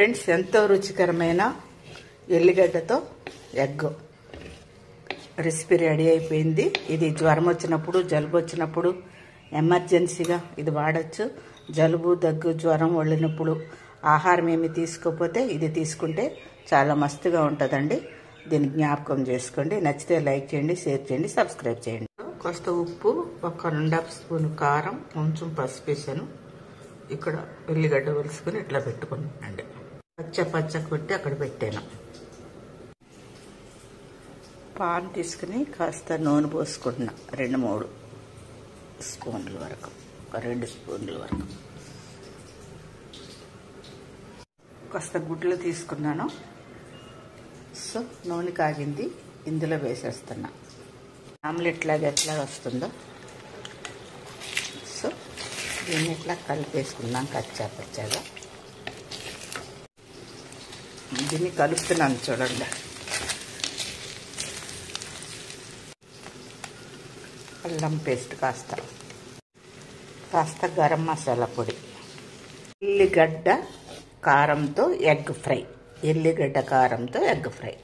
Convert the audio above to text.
Friends, ఎంతో రుచికరమైన ఎల్లిగడ్డతో egg recipe ready అయిపోయింది. ఇది జ్వరం వచ్చినప్పుడు, జలుబు వచ్చినప్పుడు ఎమర్జెన్సీగా ఇది వాడచ్చు. జలుబు, దగ్గు, జ్వరం వెళ్ళినప్పుడు ఆహారం ఏమి తీసుకోకపోతే ఇది తీసుకుంటే చాలా మస్తుగా ఉంటుందండి. దీన్ని జ్ఞాపకం చేసుకోండి. నచ్చితే లైక్ చేయండి, షేర్ చేయండి, సబ్స్క్రైబ్ చేయండి. కొస్త ఉప్పు, ఒక 2 స్పూన్ కారం, కొంచెం పసుపు వేసాను. ఇక్కడ ఉల్లిగడ్డ ఒలుసుకుని ఇట్లా పెట్టుకున్నానండి. పచ్చ కొట్టి అక్కడ పెట్టాను. పాన్ తీసుకుని కాస్త నూనె పోసుకుంటున్నా. 2-3 స్పూన్ల వరకు, 2 స్పూన్ల వరకు. కాస్త గుడ్లు తీసుకున్నాను. సో నూనె కాగింది, ఇందులో వేసేస్తున్నా. ఆమ్లెట్ లాగా ఎట్లా వస్తుందో సో దీన్ని ఇట్లా కలిపేసుకున్నాం పచ్చగా. దీన్ని కలుపుతున్నాను చూడండి. అల్లం పేస్ట్ కాస్త గరం మసాలా పొడి, ఎల్లిగడ్డ కారంతో ఎగ్ ఫ్రై.